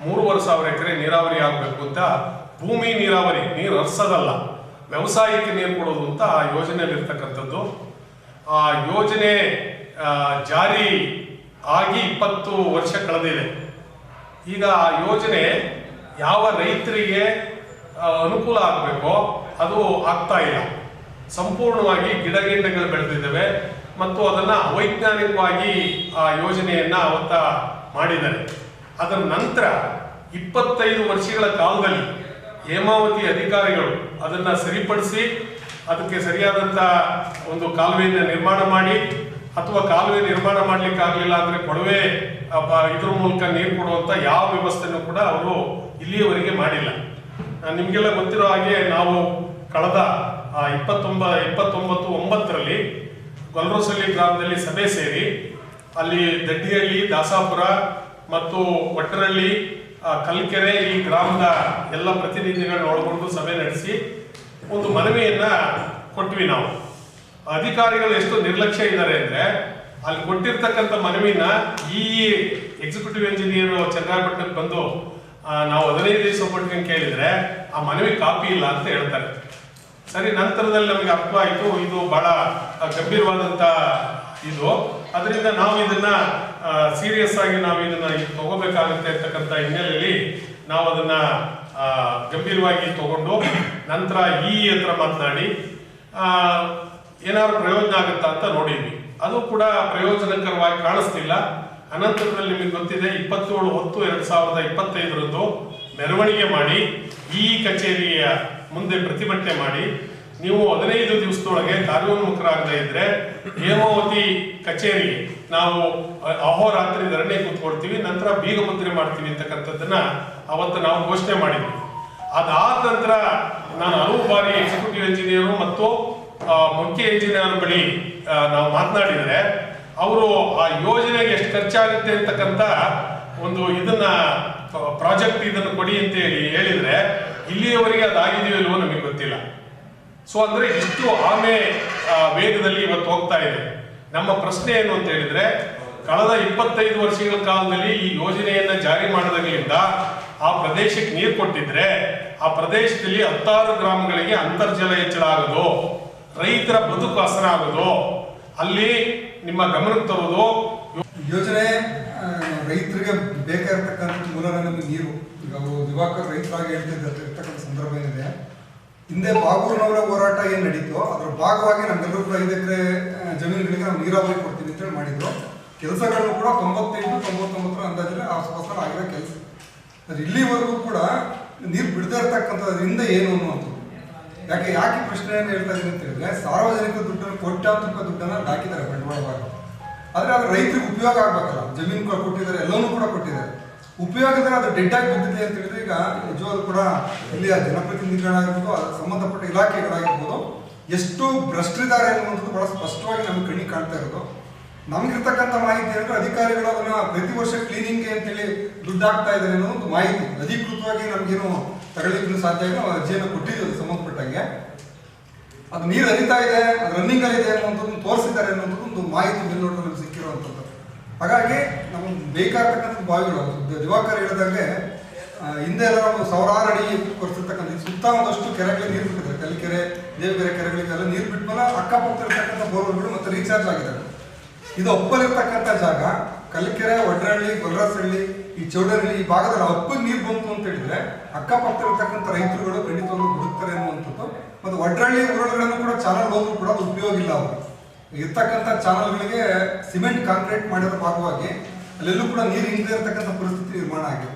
3,500 ಎಕರೆ ನೀರಾವರಿ ಆಗಬೇಕು ಅಂತ ಭೂಮಿ ನೀರಾವರಿ, ನೀರು ಹರಿಸೋದಲ್ಲ, ವ್ಯವಸಾಯಕ್ಕೆ ನೀರು ಕೊಡೋದು ಅಂತ ಆ ಯೋಜನೆಯಲ್ಲಿ ಇರ್ತಕ್ಕಂಥದ್ದು. ಆ ಯೋಜನೆ ಜಾರಿ ಆಗಿ 20 ವರ್ಷ ಕಳೆದಿದೆ. ಈಗ ಆ ಯೋಜನೆ ಯಾವ ರೈತರಿಗೆ ಅನುಕೂಲ ಆಗಬೇಕೋ ಅದು ಆಗ್ತಾ ಇಲ್ಲ. ಸಂಪೂರ್ಣವಾಗಿ ಗಿಡಗಳು ಬೆಳೆದಿದ್ದಾವೆ ಮತ್ತು ಅದನ್ನು ಅವೈಜ್ಞಾನಿಕವಾಗಿ ಆ ಯೋಜನೆಯನ್ನು ಅವತ್ತ ಮಾಡಿದ್ದಾರೆ. ಅದರ ನಂತರ 25 ವರ್ಷಗಳ ಕಾಲದಲ್ಲಿ ಹೇಮಾವತಿ ಅಧಿಕಾರಿಗಳು ಅದನ್ನು ಸರಿಪಡಿಸಿ ಅದಕ್ಕೆ ಸರಿಯಾದಂಥ ಒಂದು ಕಾಲುವೆಯನ್ನು ನಿರ್ಮಾಣ ಮಾಡಿ, ಅಥವಾ ಕಾಲುವೆ ನಿರ್ಮಾಣ ಮಾಡಲಿಕ್ಕೆ ಆಗಲಿಲ್ಲ ಅಂದರೆ ಕೊಳವೆ ಇದ್ರ ಮೂಲಕ ನೀರು ಕೊಡುವಂಥ ಯಾವ ವ್ಯವಸ್ಥೆನೂ ಕೂಡ ಅವರು ಇಲ್ಲಿಯವರೆಗೆ ಮಾಡಿಲ್ಲ. ನಿಮಗೆಲ್ಲ ಗೊತ್ತಿರೋ ಹಾಗೆ ನಾವು ಕಳೆದ 29/9 ಗೊಲ್ಲರಹೊಸಳ್ಳಿ ಗ್ರಾಮದಲ್ಲಿ ಸಭೆ ಸೇರಿ ಅಲ್ಲಿ ದಡ್ಡಿಹಳ್ಳಿ, ದಾಸಾಪುರ ಮತ್ತು ವಡ್ಡರಹಳ್ಳಿ, ಕಲ್ಕೆರೆ ಈ ಗ್ರಾಮದ ಎಲ್ಲ ಪ್ರತಿನಿಧಿಗಳನ್ನ ಒಳಗೊಂಡು ಸಭೆ ನಡೆಸಿ ಒಂದು ಮನವಿಯನ್ನ ಕೊಟ್ವಿ. ನಾವು ಅಧಿಕಾರಿಗಳು ಎಷ್ಟು ನಿರ್ಲಕ್ಷ್ಯ ಇದ್ದಾರೆ ಅಂದ್ರೆ, ಅಲ್ಲಿ ಕೊಟ್ಟಿರ್ತಕ್ಕಂಥ ಮನವಿನ ಈ ಎಕ್ಸಿಕ್ಯೂಟಿವ್ ಇಂಜಿನಿಯರ್ ಚನ್ನರಾಯಪಟ್ಟಣಕ್ಕೆ ಬಂದು ನಾವು 15 ದಿವಸ ಕೊಟ್ಟು ಕೇಳಿದ್ರೆ ಆ ಮನವಿ ಕಾಪಿ ಇಲ್ಲ ಅಂತ ಹೇಳ್ತಾರೆ. ಸರಿ, ನಂತರದಲ್ಲಿ ನಮಗೆ ಅರ್ಥ ಆಯಿತು ಇದು ಬಹಳ ಗಂಭೀರವಾದಂಥ ಇದು, ಅದರಿಂದ ನಾವು ಇದನ್ನ ಸೀರಿಯಸ್ ಆಗಿ ನಾವು ಇದನ್ನ ತಗೋಬೇಕಾಗುತ್ತೆ ಅಂತಕ್ಕಂಥ ಹಿನ್ನೆಲೆಯಲ್ಲಿ ನಾವು ಅದನ್ನ ಗಂಭೀರವಾಗಿ ತಗೊಂಡು ನಂತರ ಈ ಹತ್ರ ಮಾತನಾಡಿ ಏನಾದ್ರು ಪ್ರಯೋಜನ ಆಗುತ್ತಾ ಅಂತ ನೋಡಿದ್ವಿ. ಅದು ಕೂಡ ಪ್ರಯೋಜನಕರವಾಗಿ ಕಾಣಿಸ್ತಿಲ್ಲ. ಅನಂತರದಲ್ಲಿ ನಿಮಗೆ ಗೊತ್ತಿದೆ 27/10/2025 ಮೆರವಣಿಗೆ ಮಾಡಿ ಈ ಕಚೇರಿಯ ಮುಂದೆ ಪ್ರತಿಭಟನೆ ಮಾಡಿ, ನೀವು 15 ದಿವಸದೊಳಗೆ ಕಾರ್ಯೋನ್ಮುಖರಾಗದೇ ಇದ್ರೆ ಹೇಮಾವತಿ ಕಚೇರಿ ನಾವು ಅಹೋರಾತ್ರಿ ಧರಣಿ ಕೂತ್ಕೊಳ್ತೀವಿ, ನಂತರ ಬೀಗ ಮುದ್ರೆ ಮಾಡ್ತೀವಿ ಅಂತಕ್ಕಂಥದ್ದನ್ನ ಅವತ್ತು ನಾವು ಘೋಷಣೆ ಮಾಡಿದ್ವಿ. ಅದಾದ ನಂತರ ನಾನು ಹಲವು ಬಾರಿ ಎಕ್ಸಿಕ್ಯೂಟಿವ್ ಇಂಜಿನಿಯರು ಮತ್ತು ಮುಖ್ಯ ಇಂಜಿನಿಯರ್ ಬಳಿ ನಾವು ಮಾತನಾಡಿದರೆ ಅವರು ಆ ಯೋಜನೆಗೆ ಎಷ್ಟು ಖರ್ಚಾಗುತ್ತೆ ಅಂತಕ್ಕಂಥ ಒಂದು ಇದನ್ನ ಪ್ರಾಜೆಕ್ಟ್ ಇದನ್ನು ಕೊಡಿ ಅಂತ ಹೇಳಿದ್ರೆ ಇಲ್ಲಿಯವರೆಗೆ ಅದಾಗಿದೆಯೋ ಇಲ್ವೋ ನಮಗೆ ಗೊತ್ತಿಲ್ಲ. ಸೊ ಅಂದ್ರೆ ಇಷ್ಟು ಆಮೆ ವೇಗದಲ್ಲಿ ಇವತ್ತು ಹೋಗ್ತಾ ಇದೆ. ನಮ್ಮ ಪ್ರಶ್ನೆ ಏನು ಅಂತ ಹೇಳಿದ್ರೆ, ಕಳೆದ 25 ವರ್ಷಗಳ ಕಾಲದಲ್ಲಿ ಈ ಯೋಜನೆಯನ್ನ ಜಾರಿ ಮಾಡಿದಾಗಲಿಂದ ಆ ಪ್ರದೇಶಕ್ಕೆ ನೀರು ಕೊಟ್ಟಿದ್ರೆ ಆ ಪ್ರದೇಶದಲ್ಲಿ 16 ಗ್ರಾಮಗಳಿಗೆ ಅಂತರ್ಜಲ ಹೆಚ್ಚಳ ಆಗೋದು, ರೈತರ ಬದುಕು ಹಸನ ಆಗೋದು, ಅಲ್ಲಿ ನಿಮ್ಮ ಗಮನಕ್ಕೆ ತರೋದು. ಯೋಜನೆ ರೈತರಿಗೆ ಬೇಕಾಗಿರ್ತಕ್ಕಂಥ ಮೂಲಗಳಲ್ಲಿ ನೀರು. ಈಗ ಅವರು ದಿವಾಕರ್ ರೈತರಾಗಿ ಹೇಳ್ತಿರ್ತಕ್ಕಂಥ ಸಂದರ್ಭ ಏನಿದೆ, ಹಿಂದೆ ಬಾಗೂರಿನವರ ಹೋರಾಟ ಏನು ನಡೀತೋ ಅದರ ಭಾಗವಾಗಿ ನಮ್ಗೆಲ್ಲರೂ ಕೂಡ 5 ಎಕರೆ ಜಮೀನುಗಳಿಗೆ ನಾವು ನೀರಾವರಿ ಕೊಡ್ತೀವಿ ಅಂತೇಳಿ ಮಾಡಿದ್ರು. ಕೆಲಸಗಳನ್ನು ಕೂಡ 98-99 ಅಂದಾಜಲ್ಲಿ ಆಸ್ಪಾಸಲ್ಲಿ ಆಗಿರೋ ಕೆಲಸ. ಅದು ಇಲ್ಲಿವರೆಗೂ ಕೂಡ ನೀರು ಬಿಡದೇ ಇರ್ತಕ್ಕಂಥದ್ರಿಂದ ಏನು ಅನ್ನುವಂಥದ್ದು. ಯಾಕೆ ಪ್ರಶ್ನೆಯನ್ನು ಹೇಳ್ತಾ ಇದ್ದೀನಿ ಅಂತ ಹೇಳಿದ್ರೆ, ಸಾರ್ವಜನಿಕ ದುಡ್ಡನ್ನು ಕೋಟ್ಯಾಂತರ ರೂಪಾಯಿ ದುಡ್ಡನ್ನು ಹಾಕಿದ್ದಾರೆ ಬಂಡವಾಳವಾಗಿ. ಆದರೆ ಅದು ರೈತರಿಗೆ ಉಪಯೋಗ ಆಗ್ಬೇಕಲ್ಲ. ಜಮೀನುಗಳು ಕೊಟ್ಟಿದ್ದಾರೆ, ಎಲ್ಲವನ್ನೂ ಕೂಡ ಕೊಟ್ಟಿದ್ದಾರೆ. ಉಪಯೋಗದಲ್ಲಿ ಅದು ಡೆಡ್ ಆಗಿ ಬಂದಿದೆ ಅಂತ ಹೇಳಿದ್ರೆ, ಈಗ ನಿಜವಾಗ್ಲೂ ಕೂಡ ಇಲ್ಲಿಯ ಜನಪ್ರತಿನಿಧಿಗಳಾಗಿರ್ಬೋದು, ಅದಕ್ಕೆ ಸಂಬಂಧಪಟ್ಟ ಇಲಾಖೆಗಳಾಗಿರ್ಬೋದು ಎಷ್ಟು ಭ್ರಷ್ಟರಿದ್ದಾರೆ ಅನ್ನುವಂಥದ್ದು ಬಹಳ ಸ್ಪಷ್ಟವಾಗಿ ನಮಗೆ ಕಣ್ಣಿಗೆ ಕಾಣ್ತಾ ಇರೋದು. ನಮಗಿರ್ತಕ್ಕಂಥ ಮಾಹಿತಿ ಅಂದರೆ ಅಧಿಕಾರಿಗಳು ಅದನ್ನ ಪ್ರತಿ ವರ್ಷ ಕ್ಲೀನಿಂಗ್ಗೆ ಅಂತೇಳಿ ದುಡ್ಡು ಹಾಕ್ತಾ ಇದ್ದಾರೆ ಅನ್ನೋ ಒಂದು ಮಾಹಿತಿ ಅಧಿಕೃತವಾಗಿ ನಮಗೇನು ತಗೊಳ್ಳಿಕ್ಕೂ ಸಾಧ್ಯ ಇಲ್ಲ. ನಾವು ಅರ್ಜಿಯನ್ನು ಕೊಟ್ಟಿದ್ದೀವಿ ಸಂಬಂಧಪಟ್ಟಂಗೆ. ಅದು ನೀರು ಹರಿತಾ ಇದೆ, ಅದು ರನ್ನಿಂಗ್ ಇದೆ ಅನ್ನುವಂಥದ್ದು ತೋರಿಸಿದ್ದಾರೆ ಅನ್ನೋದು ಒಂದು ಮಾಹಿತಿ ಮೇಲ್ನೋಟ ನಮ್ಗೆ ಸಿಕ್ಕಿರುವಂಥದ್ದು. ಹಾಗಾಗಿ ನಮಗೆ ಬೇಕಾಗಿರ್ತಕ್ಕಂಥ ಬಾವಿಗಳು ದಿವಾಕರ್ ಹೇಳಿದಾಗೆ ಹಿಂದೆ ಎಲ್ಲ ನಾವು ಸಾವಿರಾರು ಅಡಿ ಕೊರೆಸಿರ್ತಕ್ಕಂಥ ಸುತ್ತ ಒಂದಷ್ಟು ಕೆರೆಗಳಿಗೆ ನೀರು ಬಿಟ್ಟಿದ್ದಾರೆ. ಕಲ್ಲಿಕೆರೆ, ದೇವಗೆರೆ ಕೆರೆಗಳಿಗೆಲ್ಲ ನೀರು ಬಿಟ್ಮೇಲೆ ಅಕ್ಕಪಕ್ಕ ಇರ್ತಕ್ಕಂಥ ಬೋರ್ವೆಲ್ಗಳು ಮತ್ತೆ ರೀಚಾರ್ಜ್ ಆಗಿದ್ದಾರೆ. ಇದು ಅಪ್ಪಲಿರ್ತಕ್ಕಂಥ ಜಾಗ ಕಲ್ಲಿಕೆರೆ, ಒಡ್ರಹಳ್ಳಿ, ಗೊಲ್ಲರಸಹಳ್ಳಿ, ಈ ಚೌಡರಹಳ್ಳಿ ಈ ಭಾಗದಲ್ಲಿ ಅಪ್ಪಿಗೆ ನೀರು ಬಂತು ಅಂತ ಹೇಳಿದ್ರೆ ಅಕ್ಕಪಕ್ಕ ಇರ್ತಕ್ಕಂಥ ರೈತರುಗಳು ಖಂಡಿತವಾಗ್ಲೂ ಹುಡುಕ್ತಾರೆ ಅನ್ನುವಂಥದ್ದು. ಮತ್ತು ಒಡ್ರಹಳ್ಳಿ ಊರುಗಳನ್ನು ಕೂಡ ಚಾನಲ್ ಹೋದ್ರೂ ಕೂಡ ಅದು ಉಪಯೋಗ ಇಲ್ಲ. ಅವರು ಇರ್ತಕ್ಕಂಥ ಚಾನಲ್ಗಳಿಗೆ ಸಿಮೆಂಟ್ ಕಾಂಕ್ರೀಟ್ ಮಾಡಿರೋ ಭಾಗವಾಗಿ ಅಲ್ಲೆಲ್ಲೂ ಕೂಡ ನೀರು ಹಿಂದೆ ಇರತಕ್ಕಂಥ ಪರಿಸ್ಥಿತಿ ನಿರ್ಮಾಣ ಆಗಿದೆ.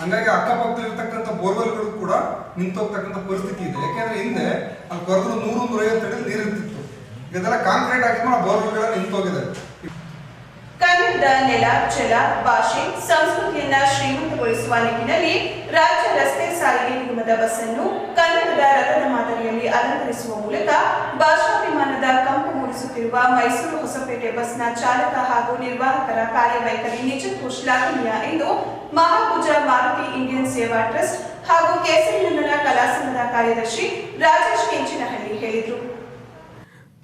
ಹಂಗಾಗಿ ಅಕ್ಕಪಕ್ಕದಲ್ಲಿರ್ತಕ್ಕಂಥ ಬೋರ್ವೆಲ್ಗಳು ಕೂಡ ನಿಂತೋಗ್ತಕ್ಕಂಥ ಪರಿಸ್ಥಿತಿ ಇದೆ. ಯಾಕೆಂದ್ರೆ ಹಿಂದೆ ಅಲ್ಲಿ ಕೊರೆದ್ರು 100-150 ಅಡಿ ನೀರು ಇರ್ತಿತ್ತು. ಇದೆಲ್ಲ ಕಾಂಕ್ರೀಟ್ ಆಗಿದ್ಮೇಲೆ ಆ ಬೋರ್ವೆಲ್ಗಳ ನಿಂತೋಗಿದೆ. ಕನ್ನಡದ ನೆಲ, ಜಲ, ಭಾಷೆ, ಸಂಸ್ಕೃತಿಯನ್ನ ಶ್ರೀಮಂತಗೊಳಿಸುವ ನಿಟ್ಟಿನಲ್ಲಿ ರಾಜ್ಯ ರಸ್ತೆ ಸಾರಿಗೆ ನಿಗಮದ ಬಸ್ ಅನ್ನು ಕನ್ನಡದ ರಥದ ಮಾದರಿಯಲ್ಲಿ ಅಲಂಕರಿಸುವ ಮೂಲಕ ಭಾಷಾಭಿಮಾನದ ಕಂಪು ಮೂಡಿಸುತ್ತಿರುವ ಮೈಸೂರು ಹೊಸಪೇಟೆ ಬಸ್ನ ಚಾಲಕ ಹಾಗೂ ನಿರ್ವಾಹಕರ ಕಾರ್ಯವೈಖರಿ ನಿಜಕ್ಕೂ ಶ್ಲಾಘನೀಯ ಎಂದು ಮಹಾಪೂಜ ಮಾರುತಿ ಇಂಡಿಯನ್ ಸೇವಾ ಟ್ರಸ್ಟ್ ಹಾಗೂ ಕೇಸರಿನಂದನ ಕಲಾಸಂಘದ ಕಾರ್ಯದರ್ಶಿ ರಾಜೇಶ್ ಕೆಂಚಿನಹಳ್ಳಿ ಹೇಳಿದರು.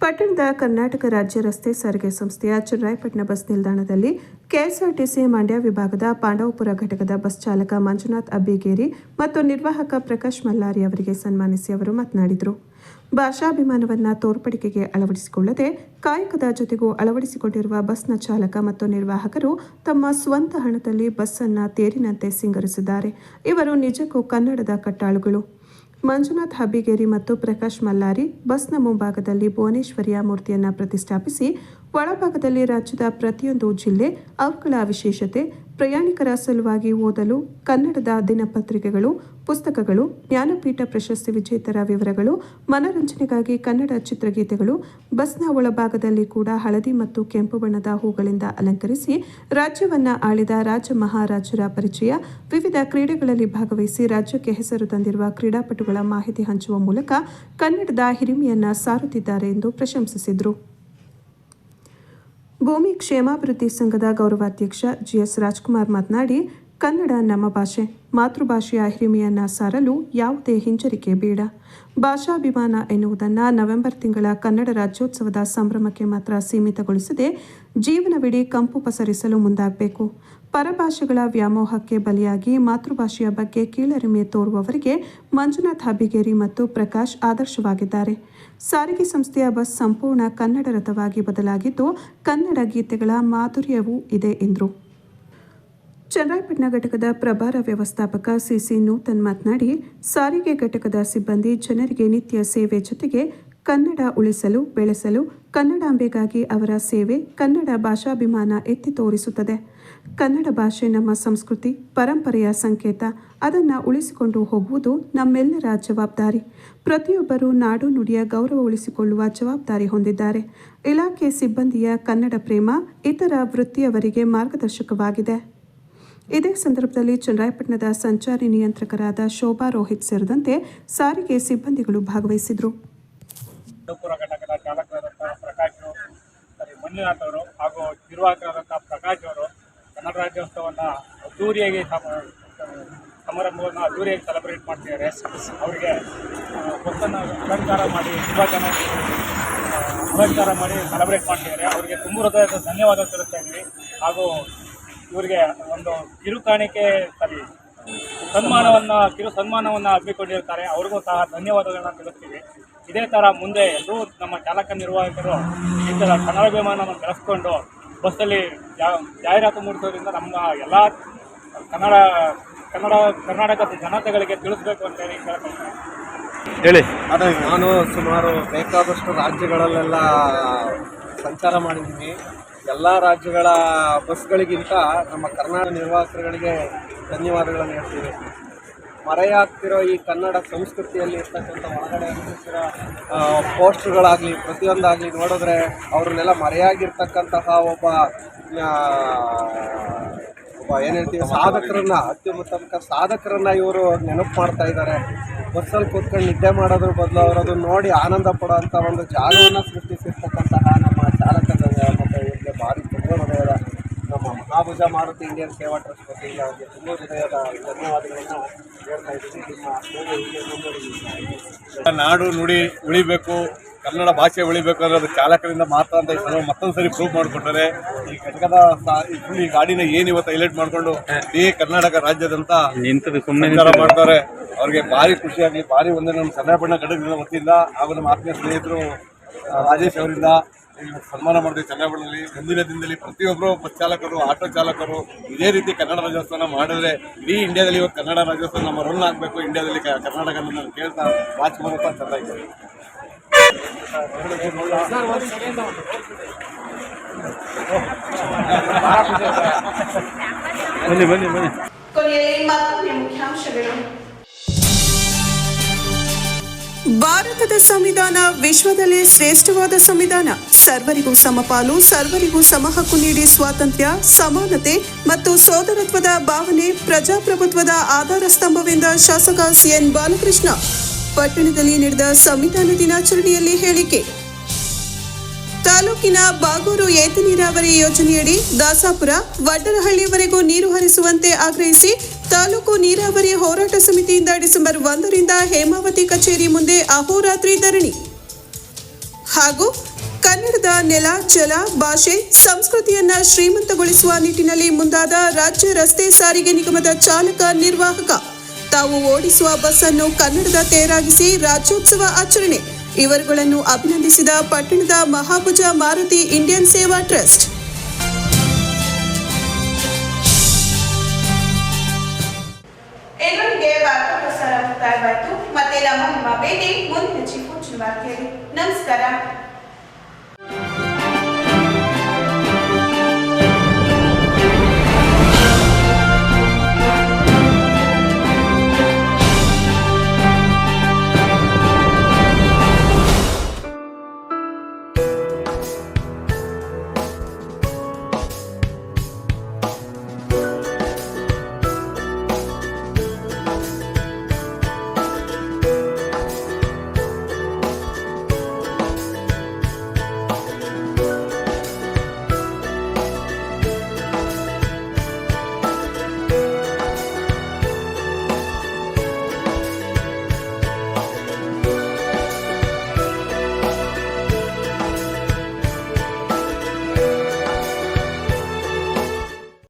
ಪಟ್ಟಣದ ಕರ್ನಾಟಕ ರಾಜ್ಯ ರಸ್ತೆ ಸಾರಿಗೆ ಸಂಸ್ಥೆಯ ಚನ್ನರಾಯಪಟ್ಟಣ ಬಸ್ ನಿಲ್ದಾಣದಲ್ಲಿ ಕೆಎಸ್ಆರ್ಟಿಸಿ ಮಂಡ್ಯ ವಿಭಾಗದ ಪಾಂಡವಪುರ ಘಟಕದ ಬಸ್ ಚಾಲಕ ಮಂಜುನಾಥ್ ಅಬ್ಬಿಗೇರಿ ಮತ್ತು ನಿರ್ವಾಹಕ ಪ್ರಕಾಶ್ ಮಲ್ಲಾರಿ ಅವರಿಗೆ ಸನ್ಮಾನಿಸಿ ಅವರು ಮಾತನಾಡಿದರು. ಭಾಷಾಭಿಮಾನವನ್ನು ತೋರ್ಪಡಿಕೆಗೆ ಅಳವಡಿಸಿಕೊಳ್ಳದೆ ಕಾಯಕದ ಜೊತೆಗೂ ಅಳವಡಿಸಿಕೊಂಡಿರುವ ಬಸ್ನ ಚಾಲಕ ಮತ್ತು ನಿರ್ವಾಹಕರು ತಮ್ಮ ಸ್ವಂತ ಹಣದಲ್ಲಿ ಬಸ್ ಅನ್ನು ತೇರಿನಂತೆ ಸಿಂಗರಿಸಿದ್ದಾರೆ. ಇವರು ನಿಜಕ್ಕೂ ಕನ್ನಡದ ಕಟ್ಟಾಳುಗಳು. ಮಂಜುನಾಥ್ ಹಬ್ಬಿಗೇರಿ ಮತ್ತು ಪ್ರಕಾಶ್ ಮಲ್ಲಾರಿ ಬಸ್ನ ಮುಂಭಾಗದಲ್ಲಿ ಭುವನೇಶ್ವರಿಯ ಮೂರ್ತಿಯನ್ನು ಪ್ರತಿಷ್ಠಾಪಿಸಿ ಒಳಭಾಗದಲ್ಲಿ ರಾಜ್ಯದ ಪ್ರತಿಯೊಂದು ಜಿಲ್ಲೆ, ಅವುಗಳ ವಿಶೇಷತೆ, ಪ್ರಯಾಣಿಕರ ಸಲುವಾಗಿ ಓದಲು ಕನ್ನಡದ ದಿನಪತ್ರಿಕೆಗಳು, ಪುಸ್ತಕಗಳು, ಜ್ಞಾನಪೀಠ ಪ್ರಶಸ್ತಿ ವಿಜೇತರ ವಿವರಗಳು, ಮನರಂಜನೆಗಾಗಿ ಕನ್ನಡ ಚಿತ್ರಗೀತೆಗಳು, ಬಸ್ನ ಒಳಭಾಗದಲ್ಲಿ ಕೂಡ ಹಳದಿ ಮತ್ತು ಕೆಂಪು ಬಣ್ಣದ ಹೂಗಳಿಂದ ಅಲಂಕರಿಸಿ ರಾಜ್ಯವನ್ನು ಆಳಿದ ರಾಜ ಮಹಾರಾಜರ ಪರಿಚಯ, ವಿವಿಧ ಕ್ರೀಡೆಗಳಲ್ಲಿ ಭಾಗವಹಿಸಿ ರಾಜ್ಯಕ್ಕೆ ಹೆಸರು ತಂದಿರುವ ಕ್ರೀಡಾಪಟುಗಳ ಮಾಹಿತಿ ಹಂಚುವ ಮೂಲಕ ಕನ್ನಡದ ಹಿರಿಮೆಯನ್ನು ಸಾರುತ್ತಿದ್ದಾರೆ ಎಂದು ಪ್ರಶಂಸಿಸಿದರು. ಭೂಮಿ ಕ್ಷೇಮಾಭಿವೃದ್ಧಿ ಸಂಘದ ಗೌರವಾಧ್ಯಕ್ಷ ಜಿಎಸ್ ರಾಜ್ಕುಮಾರ್ ಮಾತನಾಡಿ, ಕನ್ನಡ ನಮ್ಮ ಭಾಷೆ, ಮಾತೃಭಾಷೆಯ ಹಿರಿಮೆಯನ್ನು ಸಾರಲು ಯಾವುದೇ ಹಿಂಜರಿಕೆ ಬೇಡ. ಭಾಷಾಭಿಮಾನ ಎನ್ನುವುದನ್ನು ನವೆಂಬರ್ ತಿಂಗಳ ಕನ್ನಡ ರಾಜ್ಯೋತ್ಸವದ ಸಂಭ್ರಮಕ್ಕೆ ಮಾತ್ರ ಸೀಮಿತಗೊಳಿಸದೆ ಜೀವನವಿಡೀ ಕಂಪು ಪಸರಿಸಲು ಮುಂದಾಗಬೇಕು. ಪರಭಾಷೆಗಳ ವ್ಯಾಮೋಹಕ್ಕೆ ಬಲಿಯಾಗಿ ಮಾತೃಭಾಷೆಯ ಬಗ್ಗೆ ಕೀಳರಿಮೆ ತೋರುವವರಿಗೆ ಮಂಜುನಾಥ್ ಹಬ್ಬಿಗೇರಿ ಮತ್ತು ಪ್ರಕಾಶ್ ಆದರ್ಶವಾಗಿದ್ದಾರೆ. ಸಾರಿಗೆ ಸಂಸ್ಥೆಯ ಬಸ್ ಸಂಪೂರ್ಣ ಕನ್ನಡ ರಥವಾಗಿ ಬದಲಾಗಿದ್ದು ಕನ್ನಡ ಗೀತೆಗಳ ಮಾಧುರ್ಯವೂ ಇದೆ ಎಂದರು. ಚನ್ನರಾಯಪಟ್ಟಣ ಘಟಕದ ಪ್ರಭಾರ ವ್ಯವಸ್ಥಾಪಕ ಸಿಸಿ ನೂತನ್ ಮಾತನಾಡಿ, ಸಾರಿಗೆ ಘಟಕದ ಸಿಬ್ಬಂದಿ ಜನರಿಗೆ ನಿತ್ಯ ಸೇವೆ ಜೊತೆಗೆ ಕನ್ನಡ ಉಳಿಸಲು ಬೆಳೆಸಲು ಕನ್ನಡಾಂಬೆಗಾಗಿ ಅವರ ಸೇವೆ ಕನ್ನಡ ಭಾಷಾಭಿಮಾನ ಎತ್ತಿ ತೋರಿಸುತ್ತದೆ. ಕನ್ನಡ ಭಾಷೆ ನಮ್ಮ ಸಂಸ್ಕೃತಿ ಪರಂಪರೆಯ ಸಂಕೇತ. ಅದನ್ನು ಉಳಿಸಿಕೊಂಡು ಹೋಗುವುದು ನಮ್ಮೆಲ್ಲರ ಜವಾಬ್ದಾರಿ. ಪ್ರತಿಯೊಬ್ಬರೂ ನಾಡು ನುಡಿಯ ಗೌರವ ಉಳಿಸಿಕೊಳ್ಳುವ ಜವಾಬ್ದಾರಿ ಹೊಂದಿದ್ದಾರೆ. ಇಲಾಖೆ ಸಿಬ್ಬಂದಿಯ ಕನ್ನಡ ಪ್ರೇಮ ಇತರ ವೃತ್ತಿಯವರಿಗೆ ಮಾರ್ಗದರ್ಶಕವಾಗಿದೆ. ಇದೇ ಸಂದರ್ಭದಲ್ಲಿ ಚನ್ನರಾಯಪಟ್ಟಣದ ಸಂಚಾರಿ ನಿಯಂತ್ರಕರಾದ ಶೋಭಾ ರೋಹಿತ್ ಸೇರಿದಂತೆ ಸಾರಿಗೆ ಸಿಬ್ಬಂದಿಗಳು ಭಾಗವಹಿಸಿದರು. ಘಟಕದ ಚಾಲಕರಾದಂತಹ ಪ್ರಕಾಶ್ ಮಂಜುನಾಥ್ ಅವರು ಹಾಗೂ ನಿರ್ವಾಹಕರಾದಂತಹ ಪ್ರಕಾಶ್ ಅವರು ಕನ್ನಡ ರಾಜ್ಯೋತ್ಸವವನ್ನು ಅದ್ದೂರಿಯಾಗಿ ಸಮಾರಂಭವನ್ನು ಅದ್ದೂರಿಯಾಗಿ ಸೆಲೆಬ್ರೇಟ್ ಮಾಡ್ತಿದ್ದಾರೆ. ಅವರಿಗೆ ಹೊತ್ತನ್ನು ಅಲಂಕಾರ ಮಾಡಿ ಸೆಲೆಬ್ರೇಟ್ ಮಾಡ್ತಿದ್ದಾರೆ. ಅವರಿಗೆ ತುಂಬ ಹೃದಯದ ಧನ್ಯವಾದ ತಿಳಿಸ್ತಾ ಇದ್ವಿ. ಹಾಗೂ ಇವರಿಗೆ ಒಂದು ಕಿರು ಸನ್ಮಾನವನ್ನು ಹಮ್ಮಿಕೊಂಡಿರ್ತಾರೆ. ಅವ್ರಿಗೂ ಸಹ ಧನ್ಯವಾದಗಳನ್ನ ತಿಳಿಸ್ತೀವಿ. ಇದೇ ಥರ ಮುಂದೆ ಎಲ್ಲರೂ ನಮ್ಮ ಚಾಲಕ ನಿರ್ವಾಹಕರು ಈ ಥರ ಕನ್ನಡಾಭಿಮಾನವನ್ನು ಬೆಳೆಸ್ಕೊಂಡು ಬಸ್ಸಲ್ಲಿ ಜಾಹೀರಾತು ಮೂಡಿಸೋದ್ರಿಂದ ನಮ್ಮ ಎಲ್ಲ ಕರ್ನಾಟಕದ ಜನತೆಗಳಿಗೆ ತಿಳಿಸ್ಬೇಕು ಅಂತ ಹೇಳಿ ಅದೇ ನಾನು ಸುಮಾರು ಬೇಕಾದಷ್ಟು ರಾಜ್ಯಗಳಲ್ಲೆಲ್ಲ ಸಂಚಾರ ಮಾಡಿದ್ದೀನಿ. ಎಲ್ಲ ರಾಜ್ಯಗಳ ಬಸ್ಗಳಿಗಿಂತ ನಮ್ಮ ಕರ್ನಾಟಕ ನಿರ್ವಾಹಕರುಗಳಿಗೆ ಧನ್ಯವಾದಗಳನ್ನು ಹೇಳ್ತೀವಿ. ಮರೆಯಾಗ್ತಿರೋ ಈ ಕನ್ನಡ ಸಂಸ್ಕೃತಿಯಲ್ಲಿ ಇರ್ತಕ್ಕಂಥ ಒಳಗಡೆ ಅಂಟಿಸಿರೋ ಪೋಸ್ಟರ್ಗಳಾಗಲಿ ಪ್ರತಿಯೊಂದಾಗಲಿ ನೋಡಿದ್ರೆ ಅವ್ರನ್ನೆಲ್ಲ ಮರೆಯಾಗಿರ್ತಕ್ಕಂತಹ ಒಬ್ಬ ಏನು ಹೇಳ್ತೀವಿ ಅತ್ಯುತ್ತಮ ಸಾಧಕರನ್ನ ಇವರು ನೆನಪು ಮಾಡ್ತಾ ಇದ್ದಾರೆ. ಬಸ್ಸಲ್ಲಿ ಕೂತ್ಕೊಂಡು ನಿದ್ದೆ ಮಾಡೋದ್ರ ಬದಲು ಅವರು ಅದನ್ನು ನೋಡಿ ಆನಂದ ಪಡೋವಂಥ ಒಂದು ಜಾಗವನ್ನು ಸೃಷ್ಟಿಸಿರ್ತಕ್ಕಂತಹ ನಮ್ಮ ಚಾಲಕರ ಮತ್ತು ಇವರಿಗೆ ಭಾರಿ ತುಂಬ ಹೃದಯದ ನಮ್ಮ ಮಹಾಭುಜ ಮಾರುತಿ ಇಂಡಿಯನ್ ಸೇವಾ ಟ್ರಸ್ಟ್ ವತಿಯಿಂದ ಅವರಿಗೆ ತುಂಬ ಹೃದಯದ ಧನ್ಯವಾದಗಳನ್ನು ಹೇಳ್ತಾ ಇದ್ದೀನಿ. ನಿಮ್ಮ ನಾಡು ನುಡಿ ಉಳಿಬೇಕು, ಕನ್ನಡ ಭಾಷೆ ಉಳಿಬೇಕು ಅನ್ನೋದು ಚಾಲಕರಿಂದ ಮಾತ್ರ ಅಂತ ಈ ಸಲ ಮತ್ತೊಂದು ಸರಿ ಪ್ರೂವ್ ಮಾಡಿಕೊಟ್ಟಾರೆ. ಈ ಘಟಕದ ಈ ಗಾಡಿನ ಏನು ಇವತ್ತು ಹೈಲೈಟ್ ಮಾಡಿಕೊಂಡು ಇಡೀ ಕರ್ನಾಟಕ ರಾಜ್ಯದಂತ ಸಂಚಾರ ಮಾಡ್ತಾರೆ. ಅವ್ರಿಗೆ ಭಾರಿ ಖುಷಿಯಾಗಲಿ, ಭಾರಿ ಒಂದೇ ನಮ್ಮ ಚನ್ನರಾಯಪಟ್ಟಣ ಘಟಕದ ವತಿಯಿಂದ ಹಾಗೂ ನಮ್ಮ ಆತ್ಮೀಯ ಸ್ನೇಹಿತರು ರಾಜೇಶ್ ಅವರಿಂದ ಸನ್ಮಾನ ಮಾಡ್ತೀವಿ. ಚನ್ನರಾಯಪಟ್ಟಣದಲ್ಲಿ ಮುಂದಿನ ದಿನದಲ್ಲಿ ಪ್ರತಿಯೊಬ್ಬರು ಬಸ್ ಚಾಲಕರು, ಆಟೋ ಚಾಲಕರು ಇದೇ ರೀತಿ ಕನ್ನಡ ರಾಜ್ಯೋತ್ಸವ ಮಾಡಿದ್ರೆ ಇಡೀ ಇಂಡಿಯಾದಲ್ಲಿ ಇವತ್ತು ಕನ್ನಡ ರಾಜ್ಯೋತ್ಸವ ನಮ್ಮ ರನ್ ಆಗಬೇಕು ಇಂಡಿಯಾದಲ್ಲಿ ಕರ್ನಾಟಕ ಕೇಳ್ತಾ ರಾಜ್ಕುಮಾರ್ ಅಂತ ಚಂದ ಇದ್ದಾರೆ. ಕೊನೆಯಲ್ಲಿ ಮತ್ತೊಮ್ಮೆ ಮುಖ್ಯಾಂಶಗಳು. ಭಾರತದ ಸಂವಿಧಾನ ವಿಶ್ವದಲ್ಲೇ ಶ್ರೇಷ್ಠವಾದ ಸಂವಿಧಾನ. ಸರ್ವರಿಗೂ ಸಮಪಾಲು, ಸರ್ವರಿಗೂ ಸಮಹಕ್ಕು ನೀಡಿ ಸ್ವಾತಂತ್ರ್ಯ, ಸಮಾನತೆ ಮತ್ತು ಸೋದರತ್ವದ ಭಾವನೆ ಪ್ರಜಾಪ್ರಭುತ್ವದ ಆಧಾರ ಸ್ತಂಭವೆಂದ ಶಾಸಕ ಸಿಎನ್ ಬಾಲಕೃಷ್ಣ ಪಟ್ಟಣದಲ್ಲಿ ನಡೆದ ಸಂವಿಧಾನ ದಿನಾಚರಣೆಯಲ್ಲಿ ಹೇಳಿಕೆ. ತಾಲೂಕಿನ ಬಾಗೂರು ಏತ ನೀರಾವರಿ ಯೋಜನೆಯಡಿ ದಾಸಾಪುರ ವಡ್ಡರಹಳ್ಳಿವರೆಗೂ ನೀರು ಹರಿಸುವಂತೆ ಆಗ್ರಹಿಸಿ ತಾಲೂಕು ನೀರಾವರಿ ಹೋರಾಟ ಸಮಿತಿಯಿಂದ ಡಿಸೆಂಬರ್ 1ರಿಂದ ಹೇಮಾವತಿ ಕಚೇರಿ ಮುಂದೆ ಅಹೋರಾತ್ರಿ ಧರಣಿ. ಹಾಗೂ ಕನ್ನಡದ ನೆಲ, ಜಲ, ಭಾಷೆ, ಸಂಸ್ಕೃತಿಯನ್ನ ಶ್ರೀಮಂತಗೊಳಿಸುವ ನಿಟ್ಟಿನಲ್ಲಿ ಮುಂದಾದ ರಾಜ್ಯ ರಸ್ತೆ ಸಾರಿಗೆ ನಿಗಮದ ಚಾಲಕ ನಿರ್ವಾಹಕ. ತಾವು ಓಡಿಸುವ ಬಸ್ ಅನ್ನು ಕನ್ನಡದ ತೇರಾಗಿಸಿ ರಾಜ್ಯೋತ್ಸವ ಆಚರಣೆ. ಇವರುಗಳನ್ನು ಅಭಿನಂದಿಸಿದ ಪಟ್ಟಣದ ಮಹಾಭುಜ ಮಾರುತಿ ಇಂಡಿಯನ್ ಸೇವಾ ಟ್ರಸ್ಟ್. ಎಲ್ಲರಿಗೆ ವಾರ್ತಾ ಪ್ರಸಾರ ಮುಕ್ತಾಯವಾಯಿತು. ಮತ್ತೆ ನಮ್ಮ ಭೇಟಿ ಮುಂದಿನ ಚಿಕ್ಕ ವಾರ್ತೆಯಲ್ಲಿ. ನಮಸ್ಕಾರ.